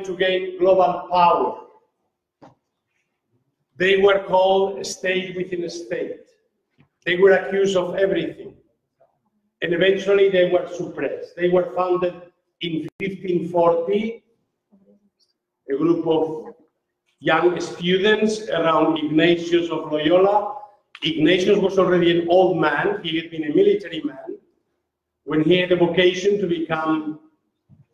wanted to gain global power. They were called a state within a state. They were accused of everything. And eventually they were suppressed. They were founded in 1540, a group of young students around Ignatius of Loyola. Ignatius was already an old man. He had been a military man. When he had a vocation to become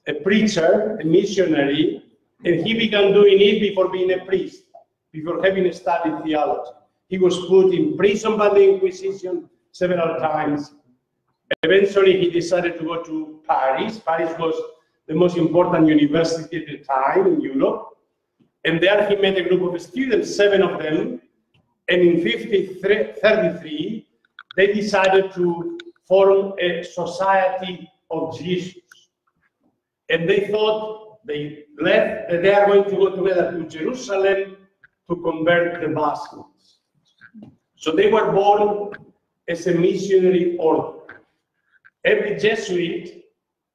a preacher, a missionary, and he began doing it before being a priest, before having studied theology. He was put in prison by the Inquisition several times. Eventually, he decided to go to Paris. Paris was the most important university at the time in Europe. And there he met a group of students, 7 of them. And in 1533, they decided to form a society of Jesus. And they thought they left, that they are going to go together to Jerusalem to convert the Muslims. So they were born as a missionary order. Every Jesuit,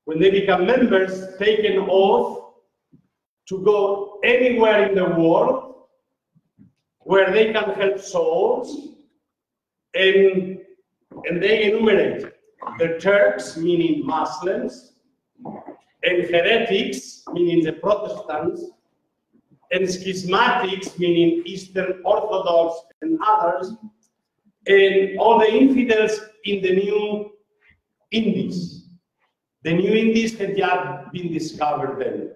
when they become members, take an oath to go anywhere in the world where they can help souls, and they enumerate the Turks, meaning Muslims, and heretics, meaning the Protestants, and schismatics, meaning Eastern Orthodox and others, and all the infidels in the New Indies. The New Indies had yet been discovered then.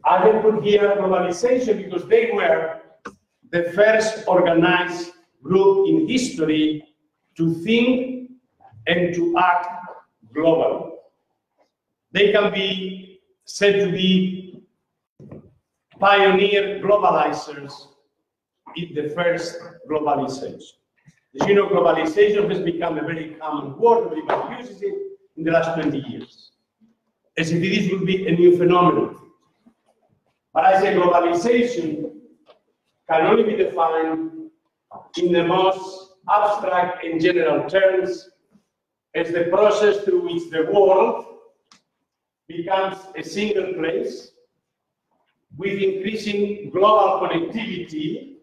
I have put here globalization because they were the first organized group in history to think and to act globally. They can be said to be pioneer globalizers in the first globalization. As you know, globalization has become a very common word. Everybody uses it in the last 20 years, as if this would be a new phenomenon. But I say globalization can only be defined in the most abstract and general terms as the process through which the world becomes a single place with increasing global connectivity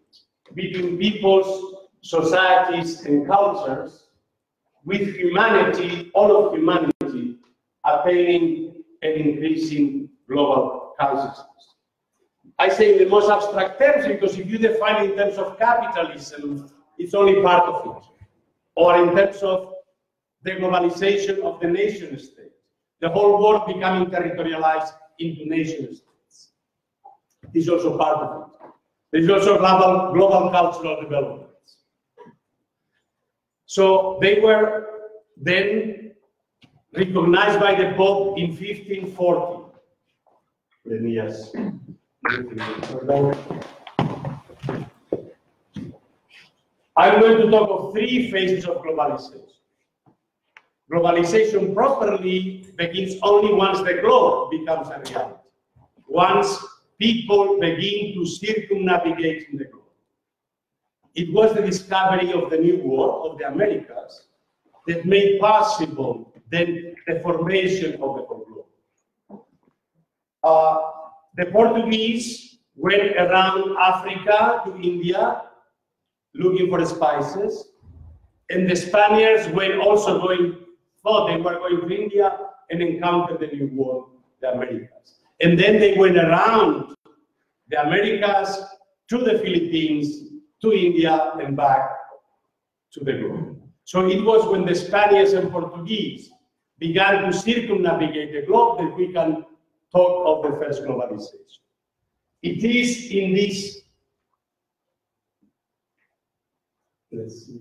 between peoples, societies, and cultures, with humanity, all of humanity, attaining an increasing global consciousness. I say in the most abstract terms because if you define it in terms of capitalism, it's only part of it. Or in terms of the globalization of the nation state, the whole world becoming territorialized into nation states. Is also part of it. There's also global cultural developments. So they were then recognized by the Pope in 1540. Let me just... I'm going to talk of 3 phases of globalization. Globalization properly begins only once the globe becomes a reality. Once people begin to circumnavigate in the globe. It was the discovery of the New World, of the Americas, that made possible then the formation of the whole globe. The Portuguese went around Africa to India looking for spices, and the Spaniards were also thought they were going to India and encountered the New World, the Americas. And then they went around the Americas to the Philippines, to India, and back to the globe. So it was when the Spaniards and Portuguese began to circumnavigate the globe that we can talk of the first globalization. It is in this, let's see.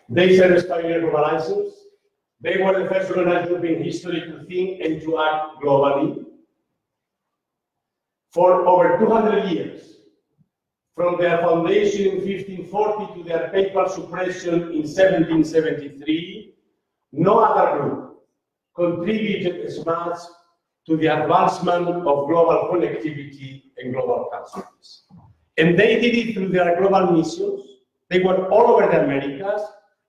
They said as pioneer globalizers. They were the first organized group in history to think and to act globally. For over 200 years, from their foundation in 1540 to their papal suppression in 1773, no other group contributed as much to the advancement of global connectivity and global consciousness. And they did it through their global missions. They were all over the Americas,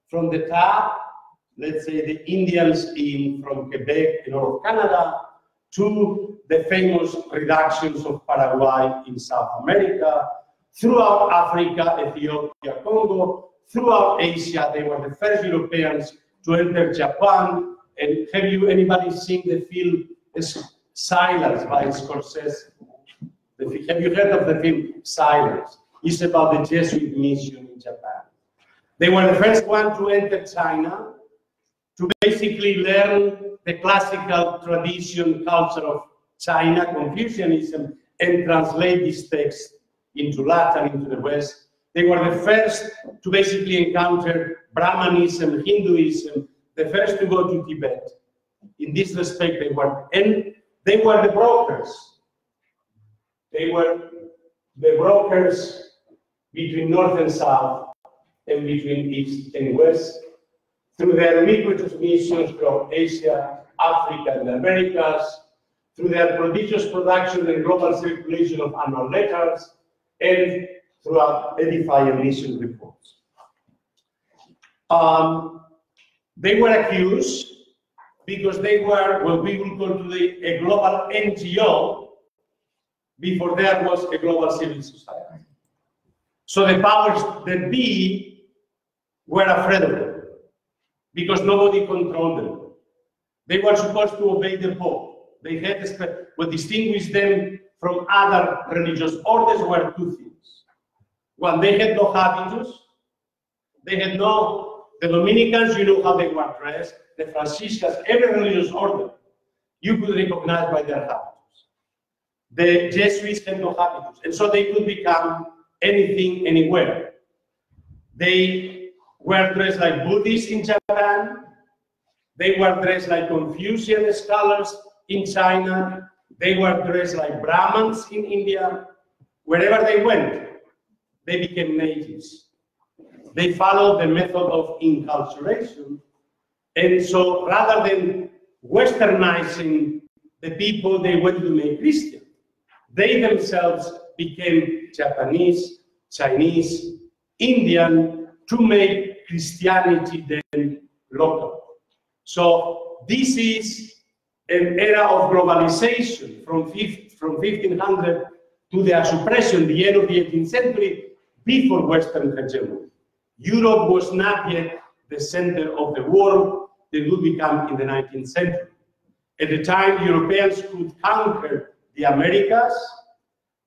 from the top, let's say the Indians from Quebec and all of Canada, to the famous reductions of Paraguay in South America, throughout Africa, Ethiopia, Congo, throughout Asia. They were the first Europeans to enter Japan. And have anybody seen the film Silence by Scorsese? Have you heard of the film Silence? It's about the Jesuit mission in Japan. They were the first one to enter China, to basically learn the classical tradition, culture of China, Confucianism, and translate this text into Latin, into the West. They were the first to basically encounter Brahmanism, Hinduism, the first to go to Tibet. In this respect, they were the brokers. They were the brokers between North and South, and between East and West, through their ubiquitous missions from Asia, Africa, and the Americas, through their prodigious production and global circulation of annual letters, and throughout edifying mission reports. They were accused because they were what we will call today a global NGO before there was a global civil society. So the powers that be were afraid of them because nobody controlled them. They were supposed to obey the Pope. They had what distinguished them from other religious orders were two things. One, they had no habitus. They had no, the Dominicans, you know how they were dressed. The Franciscans, every religious order, you could recognize by their habitus. The Jesuits had no habitus, and so they could become anything, anywhere. They were dressed like Buddhists in Japan. They were dressed like Confucian scholars in China. They were dressed like Brahmins in India. Wherever they went, they became natives. They followed the method of inculturation. And so rather than westernizing the people they wanted to make Christian, they themselves became Japanese, Chinese, Indian, to make Christianity then local. So this is an era of globalization from 1500 to their suppression, the end of the 18th century, before Western hegemony. Europe was not yet the center of the world that would become in the 19th century. At the time, Europeans could conquer the Americas,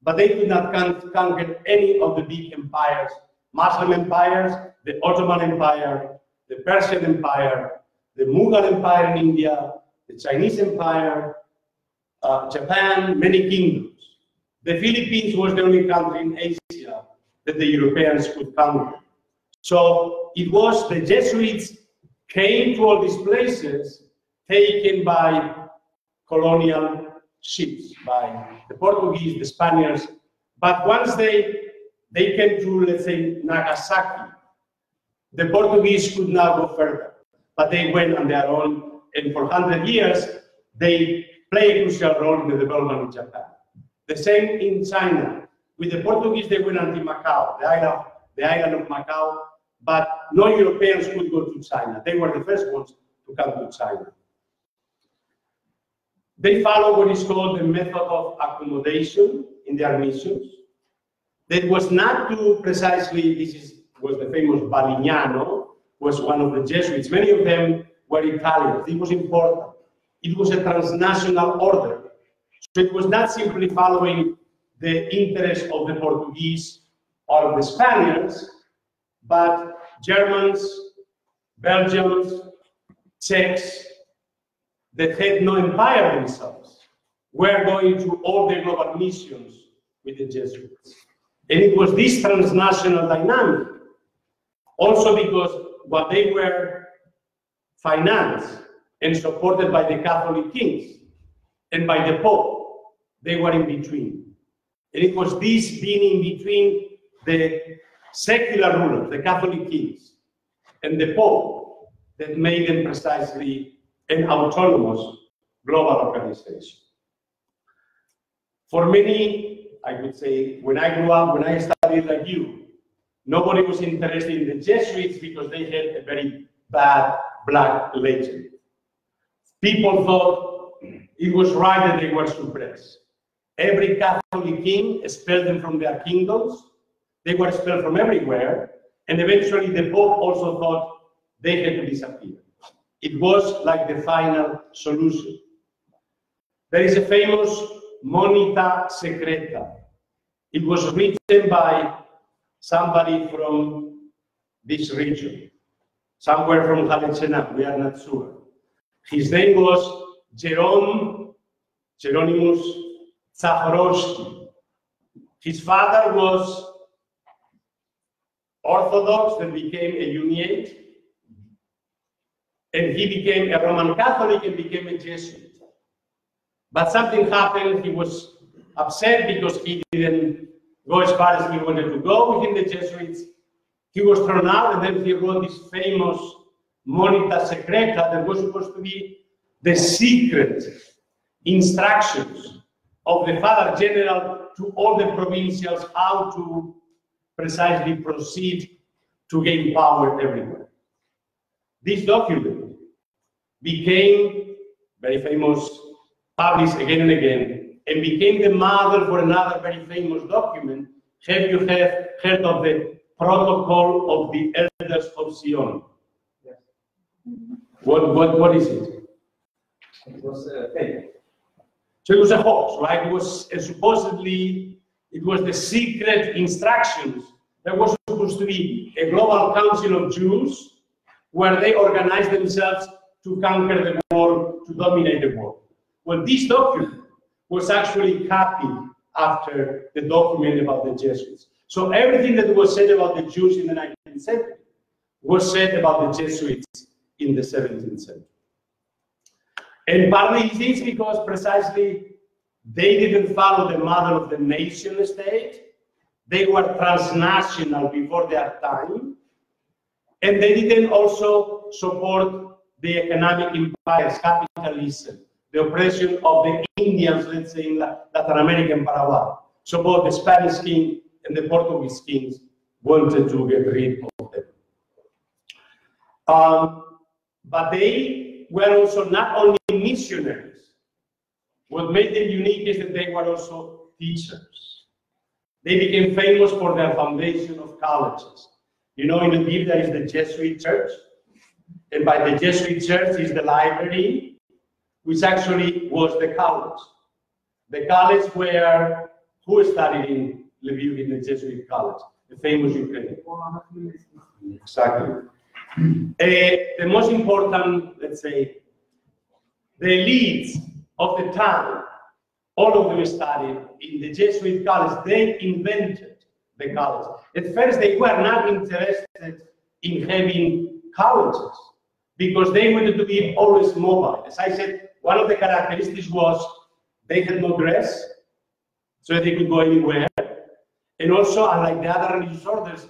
but they could not conquer any of the big empires, Muslim empires, the Ottoman Empire, the Persian Empire, the Mughal Empire in India, the Chinese Empire, Japan, many kingdoms. The Philippines was the only country in Asia that the Europeans could conquer. So it was the Jesuits came to all these places taken by colonial ships, by the Portuguese, the Spaniards. But once they came to, let's say, Nagasaki, the Portuguese could not go further. But they went on their own, and for 100 years, they played a crucial role in the development of Japan. The same in China. With the Portuguese, they went until Macau, the island of Macau, but no Europeans could go to China. They were the first ones to come to China. They follow what is called the method of accommodation in their missions. That was not to precisely, was the famous Balignano, was one of the Jesuits. Many of them were Italians. It was important. It was a transnational order. So it was not simply following the interests of the Portuguese or of the Spaniards, but Germans, Belgians, Czechs, that had no empire themselves, were going to all the global missions with the Jesuits. And it was this transnational dynamic, also because while they were financed and supported by the Catholic kings and by the Pope, they were in between. And it was this being in between the secular rulers, the Catholic kings, and the Pope that made them precisely an autonomous global organization. For many, I would say, when I grew up, when I studied like you, Nobody was interested in the Jesuits because they had a very bad black legend. People thought it was right that they were suppressed. Every Catholic king expelled them from their kingdoms. They were expelled from everywhere. And eventually the Pope also thought they had to disappear. It was like the final solution. There is a famous Monita Secreta. It was written by somebody from this region, somewhere from Halecena, we are not sure. His name was Jeronimus Zachorowski. His father was Orthodox, then became a Uniate, and he became a Roman Catholic and became a Jesuit. But something happened. He was upset because he didn't go as far as he wanted to go within the Jesuits. He was thrown out, and then he wrote this famous Monita Secreta that was supposed to be the secret instructions of the Father General to all the provincials how to precisely proceed to gain power everywhere. This document became very famous, published again and again, and became the model for another very famous document. Have you heard of the Protocol of the Elders of Sion? Yes. What is it? It was a fake. So it was a hoax, right? It was supposedly, it was the secret instructions. There was supposed to be a global council of Jews where they organized themselves to conquer the world, to dominate the world. Well, this document was actually copied after the document about the Jesuits. So everything that was said about the Jews in the 19th century was said about the Jesuits in the 17th century. And partly it is because precisely they didn't follow the model of the nation state. They were transnational before their time. And they didn't also support the economic empires, capitalism, the oppression of the Indians, let's say, in Latin America and Paraguay. So both the Spanish king and the Portuguese kings wanted to get rid of them. But they were also not only missionaries. What made them unique is that they were also teachers. They became famous for their foundation of colleges. You know, in Lviv there is the Jesuit church, and by the Jesuit church is the library, which actually was the college. The college where, who studied in Lviv in the Jesuit college? The famous Ukrainian. Exactly. The most important, let's say, the elites of the time, all of them studied in the Jesuit college. They invented the college. At first, they were not interested in having colleges because they wanted to be always mobile. As I said, one of the characteristics was they had no dress, so they could go anywhere. And also, unlike the other religious orders,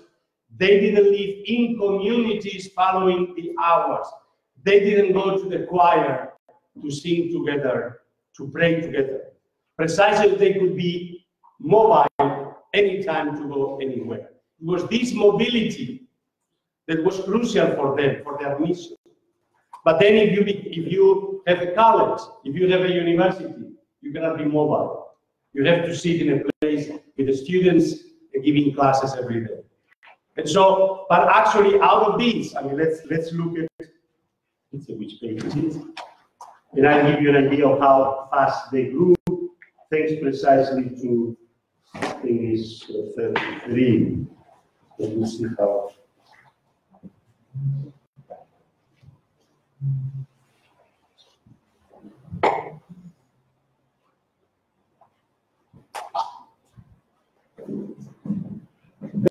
they didn't live in communities following the hours. They didn't go to the choir to sing together, to pray together. Precisely, they could be mobile anytime to go anywhere. It was this mobility that was crucial for them, for their mission. But then if you have a college, if you have a university, you cannot be mobile. You have to sit in a place with the students giving classes every day. And so, but actually out of this, I mean, let's look at, let's see which page it is. And I'll give you an idea of how fast they grew, thanks precisely to, I think it's 33. Let me see how.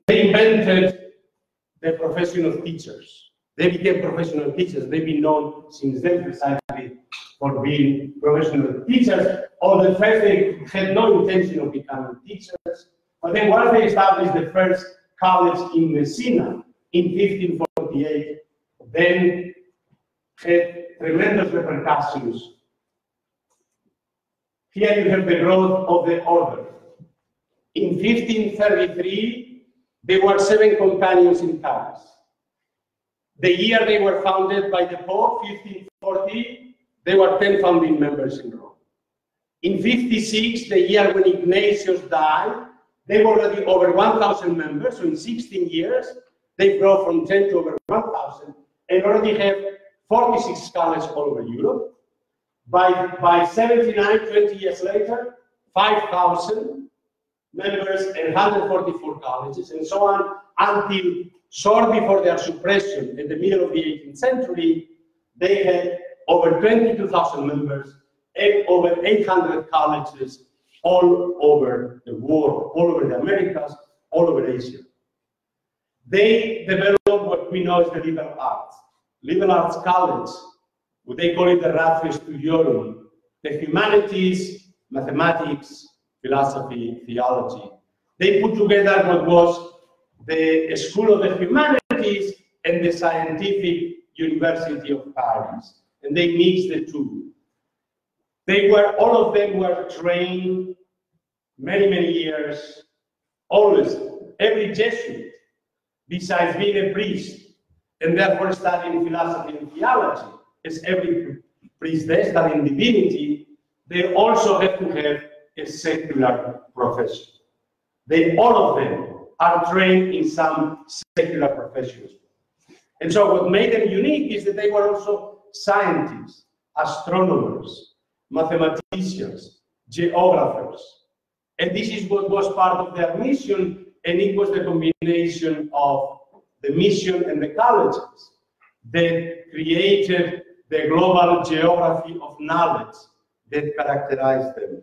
They invented the profession of teachers. They became professional teachers. They've been known since then precisely for being professional teachers. Although at first they had no intention of becoming teachers. But then once they established the first college in Messina in 1548, then had tremendous repercussions. Here you have the growth of the order. In 1533, There were 7 companions in Paris. The year they were founded by the Pope, 1540, there were 10 founding members in Rome. In 56, the year when Ignatius died, they were already over 1,000 members, so in 16 years, they've grown from 10 to over 1,000, and already have 46 colleges all over Europe. By 79, 20 years later, 5,000 members and 144 colleges, and so on, until short before their suppression in the middle of the 18th century, they had over 22,000 members and over 800 colleges all over the world, all over the Americas, all over Asia. They developed what we know as the liberal arts. Liberal arts college, what they call it the Ratio Studiorum, the humanities, mathematics, philosophy, theology. They put together what was the School of the Humanities and the Scientific University of Paris, and they mixed the two. All of them were trained many, many years, always, every Jesuit, besides being a priest, and therefore studying philosophy and theology, as every priest there studying divinity, they also have to have a secular profession. All of them are trained in some secular professions. And so what made them unique is that they were also scientists, astronomers, mathematicians, geographers. And this is what was part of their mission, and it was the combination of the mission and the colleges that created the global geography of knowledge that characterized them.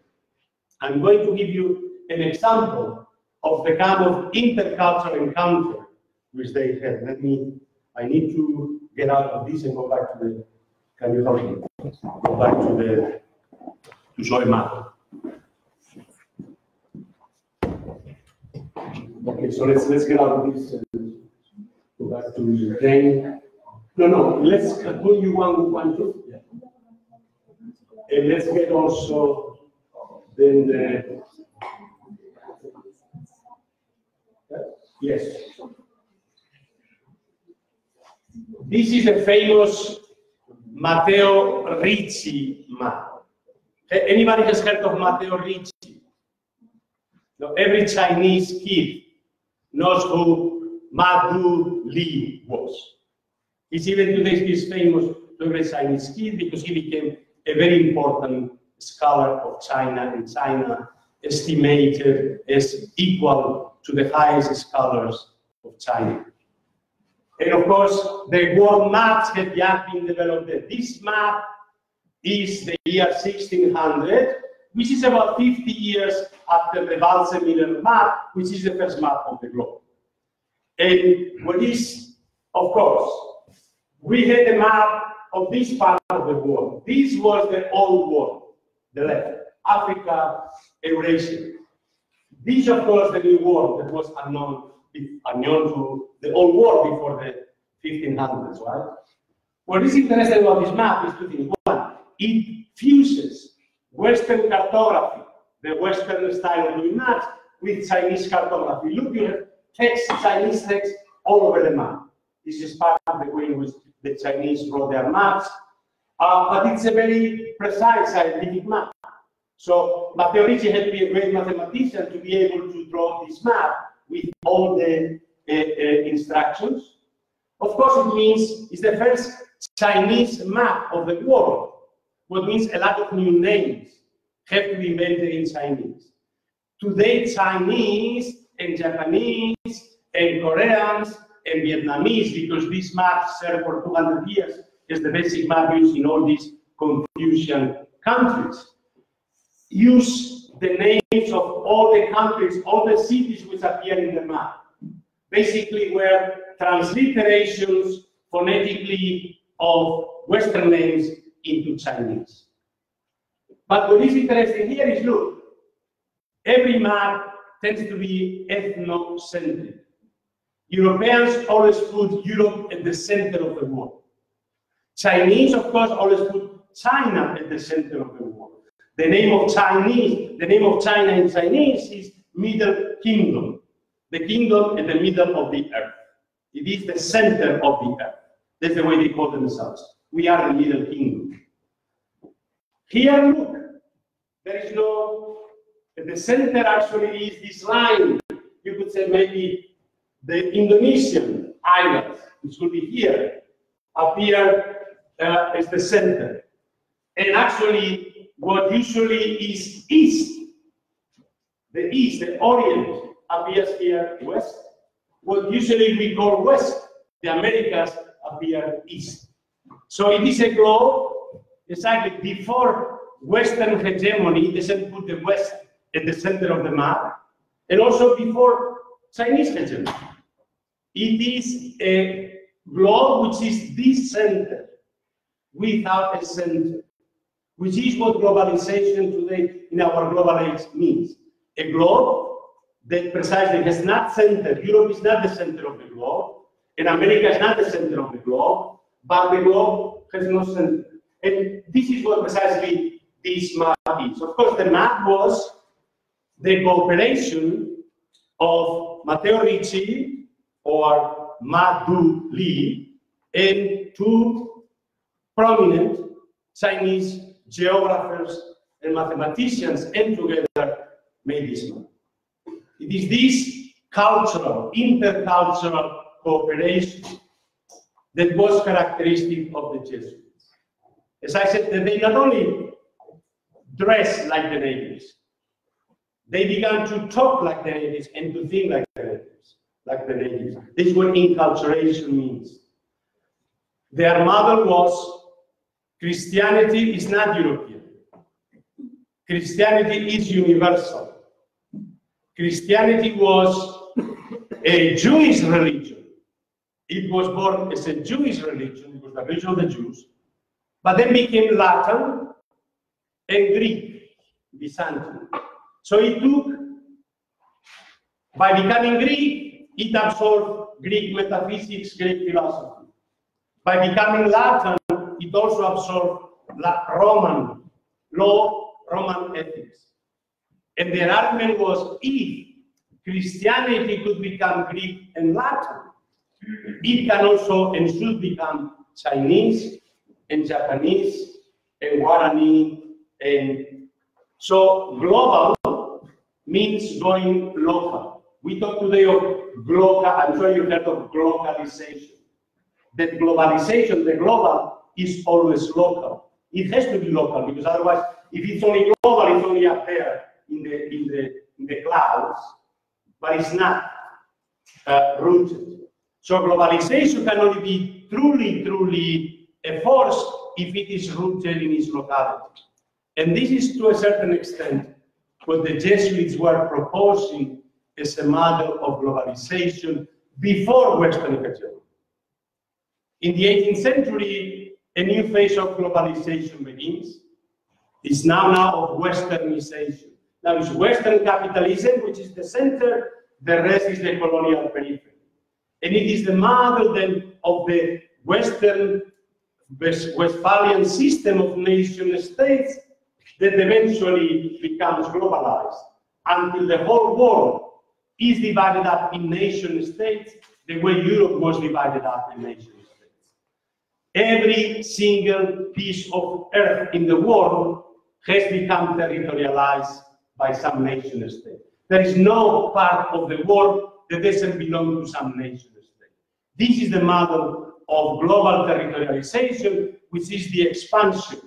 I'm going to give you an example of the kind of intercultural encounter which they had. I need to get out of this and go back to the, can you help me? Go back to show a map. Okay, so let's get out of this. Go back to Ukraine. No, let's put you one, two. Yeah. And let's get also then the, yes. This is a famous Matteo Ricci map. Anybody has heard of Matteo Ricci? No, every Chinese kid knows who Madu Li was. Even today he's famous to every Chinese kid because he became a very important scholar of China, and China estimated as equal to the highest scholars of China. And of course, the world maps have yet been developed. This map is the year 1600, which is about 50 years after the Waldseemüller map, which is the first map of the globe. And what is, of course, we had a map of this part of the world. This was the old world, the left, Africa, Eurasia. This, of course, the new world that was unknown to the old world before the 1500s, right? What is interesting about this map is two things. One, it fuses Western cartography, the Western style of doing maps, with Chinese cartography. Look, you have text, Chinese text all over the map. This is part of the way in which the Chinese wrote their maps, but it's a very precise scientific map. So Matteo Ricci had to be a great mathematician to be able to draw this map with all the instructions. Of course, it means it's the first Chinese map of the world, what means a lot of new names have to be invented in Chinese. Today, Chinese and Japanese and Koreans and Vietnamese, because these maps served for 200 years as the basic map used in all these Confucian countries, use the names of all the countries, all the cities which appear in the map. Basically, were transliterations phonetically of Western names into Chinese. But what is interesting here is, look, every map tends to be ethnocentric. Europeans always put Europe at the center of the world. Chinese, of course, always put China at the center of the world. The name of China in Chinese is Middle Kingdom. the kingdom in the middle of the earth. It is the center of the earth. That's the way they call themselves. We are the middle kingdom. Here, look, there is no, the center actually is this line. You could say maybe the Indonesian islands, which could be here, appear as the center. And actually, what usually is east, the east, the orient, appears here west. What usually we call west, the Americas, appear east. So it is a globe, exactly before Western hegemony, they said put the west at the center of the map, and also before Chinese hegemony. It is a globe which is this center, without a center, which is what globalization today in our global age means. A globe that precisely has not center. Europe is not the center of the globe, and America is not the center of the globe, but the globe has no center. And this is what precisely this map is. Of course, the map was the cooperation of Matteo Ricci or Madu Li and two prominent Chinese geographers and mathematicians, and together made this map. It is this cultural, intercultural cooperation that was characteristic of the Jesuits. As I said, they not only dressed like the natives, they began to talk like the natives and to think like the natives. This is what inculturation means. Their model was Christianity is not European. Christianity is universal. Christianity was a Jewish religion. It was born as a Jewish religion, it was the religion of the Jews, but then became Latin and Greek, Byzantine. So it took, by becoming Greek, it absorbed Greek metaphysics, Greek philosophy. By becoming Latin, it also absorbed Roman law, Roman ethics. And their argument was, if Christianity could become Greek and Latin, it can also and should become Chinese and Japanese and Guarani. And so global means going local. We talk today of global, I'm sure you've heard of globalization. That globalization, the global, is always local. It has to be local, because otherwise, if it's only global, it's only up there in the clouds, but it's not rooted. So globalization can only be truly a force if it is rooted in its locality. And this is, to a certain extent, what the Jesuits were proposing as a model of globalization before Western hegemony. In the 18th century, a new phase of globalization begins. It's now of Westernization. Now it's Western capitalism, which is the center, the rest is the colonial periphery. And it is the model then of the Western Westphalian system of nation states that eventually becomes globalized, until the whole world is divided up in nation states the way Europe was divided up in nation states. Every single piece of earth in the world has become territorialized by some nation state. There is no part of the world that doesn't belong to some nation state. This is the model of global territorialization, which is the expansion,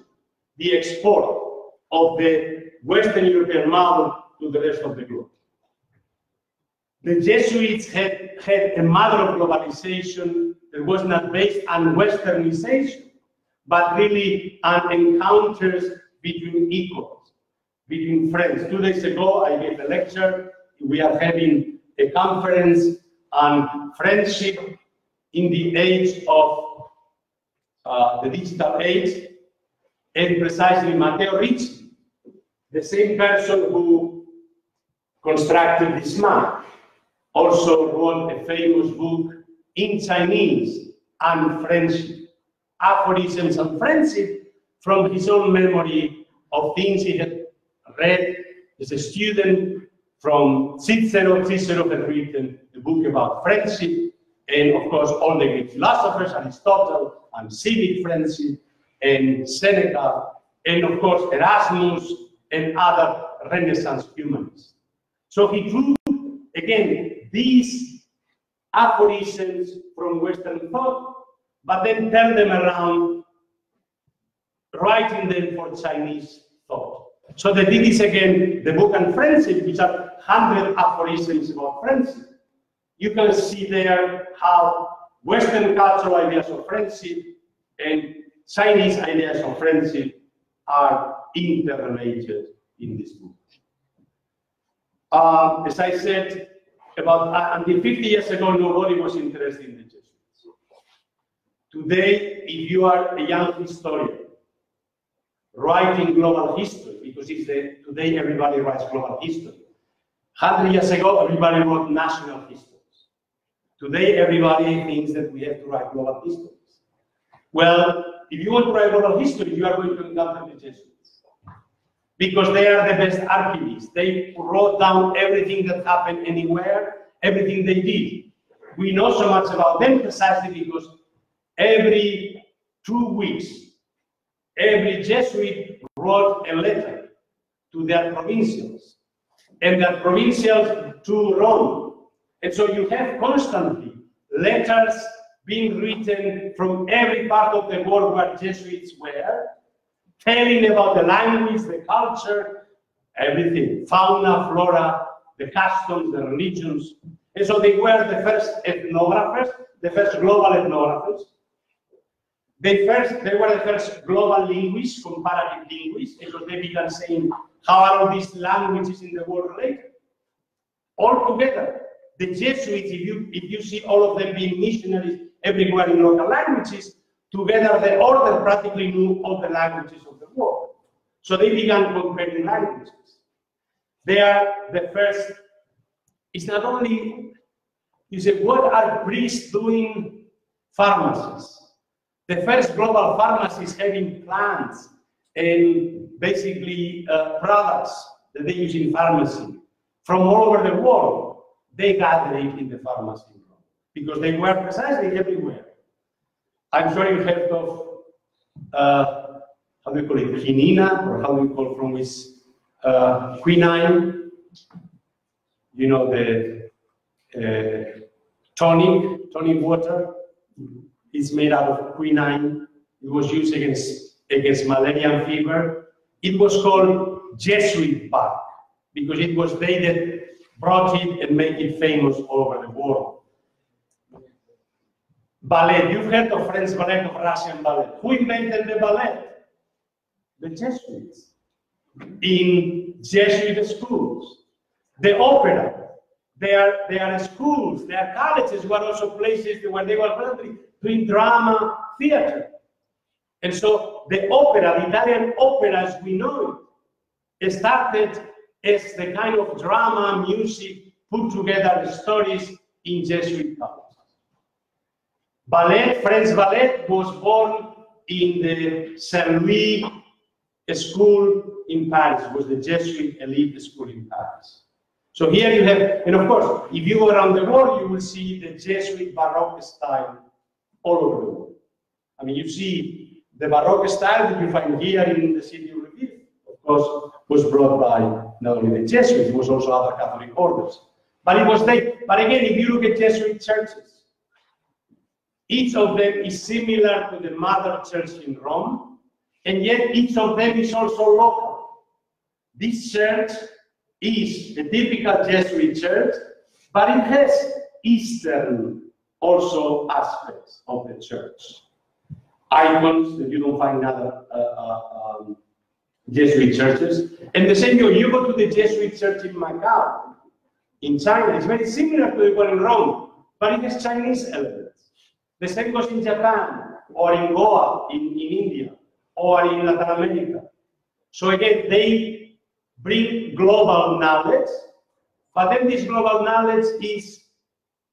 the export of the Western European model to the rest of the globe. The Jesuits had a model of globalization that was not based on Westernization, but really on encounters between equals, between friends. 2 days ago, I gave a lecture. We are having a conference on friendship in the age of the digital age, and precisely Matteo Ricci, the same person who constructed this map, also wrote a famous book in Chinese on friendship, aphorisms on friendship, from his own memory of things he had read as a student from Cicero. Cicero had written a book about friendship, and of course all the Greek philosophers, Aristotle, and civic friendship, and Seneca, and of course Erasmus, and other Renaissance humanists. So he drew, again, these aphorisms from Western thought, but then turned them around, writing them for Chinese thought. So that it is, again, the book on friendship, which are 100 aphorisms about friendship. You can see there how Western cultural ideas of friendship and Chinese ideas of friendship are interrelated in this book. As I said, about until 50 years ago, nobody was interested in the Jesuits. Today, if you are a young historian writing global history, because today everybody writes global history. 100 years ago, everybody wrote national histories. Today, everybody thinks that we have to write global histories. Well, if you want to write global history, you are going to encounter the Jesuits, because they are the best archivists. They wrote down everything that happened anywhere, everything they did. We know so much about them precisely because every 2 weeks, every Jesuit wrote a letter to their provincials, and their provincials to Rome. And so you have constantly letters being written from every part of the world where Jesuits were, telling about the language, the culture, everything, fauna, flora, the customs, the religions. And so they were the first ethnographers, the first global ethnographers. They were the first global linguists, comparative linguists, because they began saying, how are all these languages in the world related? All together. The Jesuits, if you see all of them being missionaries everywhere in local languages, together they all practically knew all the languages of the world. So they began comparing languages. They are the first. It's not only, you say, what are priests doing? Pharmacists. The first global pharmacies having plants and basically products that they use in pharmacy from all over the world. They gathered in the pharmacy in Rome because they were precisely everywhere. I'm sure you heard of, how do you call it, quinina, or how do you call from which, quinine, you know, the tonic water is made out of quinine. It was used against malaria and fever. It was called Jesuit bark because it was they that brought it and made it famous all over the world. Ballet, you've heard of French ballet, of Russian ballet. Who invented the ballet? The Jesuits. In Jesuit schools. The opera, there are schools, there are colleges, were also places where they were probably doing drama, theater. And so the opera, the Italian opera as we know it, started as the kind of drama, music, put together stories in Jesuit colleges. Ballet, French ballet, was born in the Saint Louis school in Paris. It was the Jesuit elite school in Paris. So here you have, and of course, if you go around the world, you will see the Jesuit Baroque style all over the world. I mean, you see the Baroque style that you find here in the city of Lviv, of course, was brought by not only the Jesuits, it was also other Catholic orders. But it was they. But again, if you look at Jesuit churches, each of them is similar to the mother church in Rome, and yet each of them is also local. This church is a typical Jesuit church, but it has Eastern also aspects of the church. Icons that you don't find in other Jesuit churches. And the same way, you go to the Jesuit church in Macau, in China, it's very similar to the one in Rome, but it has Chinese elements. The same goes in Japan, or in Goa, in India, or in Latin America. So again, they bring global knowledge, but then this global knowledge is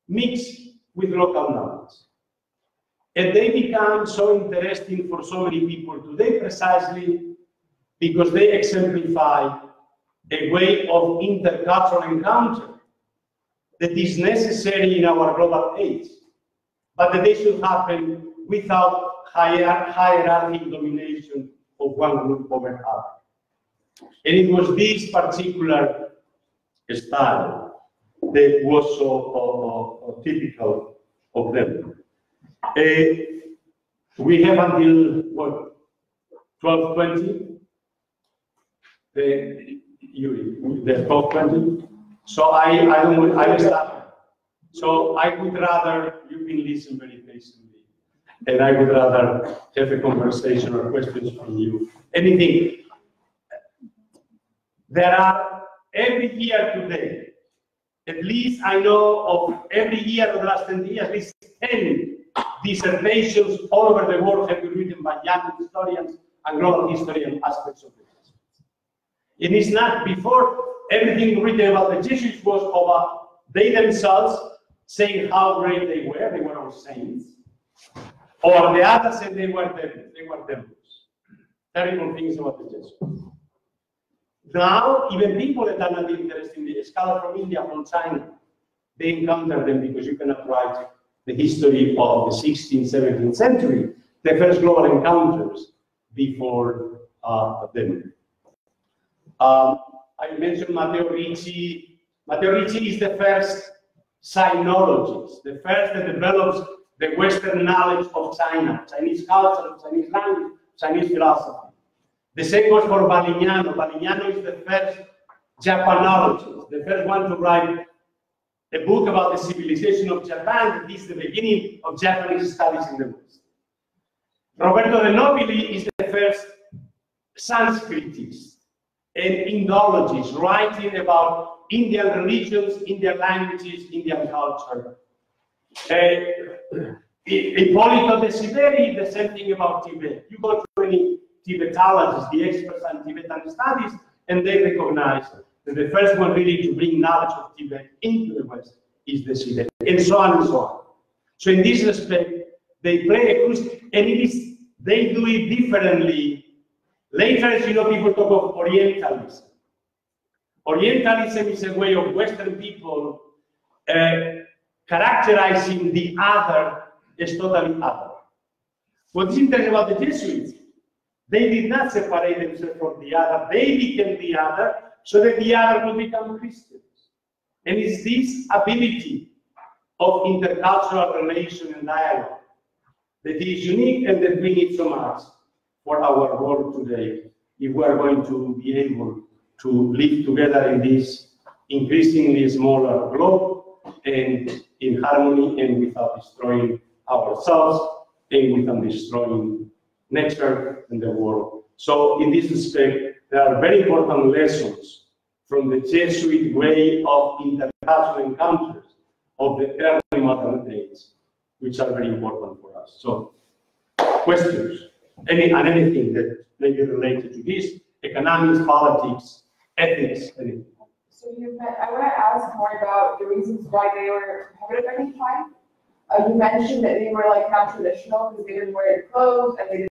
mixed with local knowledge. And they become so interesting for so many people today precisely because they exemplify a way of intercultural encounter that is necessary in our global age, but that they should happen without hierarchical domination of one group over another. And it was this particular style that was so typical of them. We have until what, 12:20? The 12:20. So I will start. So I would rather you can listen very patiently, and I would rather have a conversation or questions from you. Anything. There are every year today, at least I know of every year of the last 10 years, at least 10 dissertations all over the world have been written by young historians and global historian aspects of the Jesuits. It is not before everything written about the Jesuits was about they themselves saying how great they were all saints, or the others said they were devils. Terrible things about the Jesuits. Now, even people that are not interested in the scholars from India, from China, they encounter them because you cannot write the history of the 16th, 17th century, the first global encounters before them. I mentioned Matteo Ricci. Matteo Ricci is the first sinologist, the first that develops the Western knowledge of China, Chinese culture, Chinese language, Chinese philosophy. The same goes for Balignano. Balignano is the first Japanologist, the first one to write a book about the civilization of Japan, that is the beginning of Japanese studies in the West. Roberto de Nobili is the first Sanskritist and Indologist, writing about Indian religions, Indian languages, Indian culture. Ippolito Desideri, the same thing about Tibet. You go to any Tibetologists, the experts on Tibetan studies, and they recognize that the first one really to bring knowledge of Tibet into the West is Desideri, and so on and so on. So in this respect, they play a crucial, and they do it differently. Later, you know, people talk of Orientalism. Orientalism is a way of Western people characterizing the other as totally other. What's interesting about the Jesuits, they did not separate themselves from the other. They became the other so that the other could become Christians. And it's this ability of intercultural relation and dialogue that is unique and that we need so much for our world today if we are going to be able to live together in this increasingly smaller globe and in harmony and without destroying ourselves and without destroying nature and the world. So in this respect, there are very important lessons from the Jesuit way of intercultural encounters of the early modern age, which are very important for us. So, questions? Anything that may be related to this, economics, politics, ethics, anything. So I want to ask more about the reasons why they were prohibited at any time. You mentioned that they were like non-traditional because they didn't wear clothes and they didn't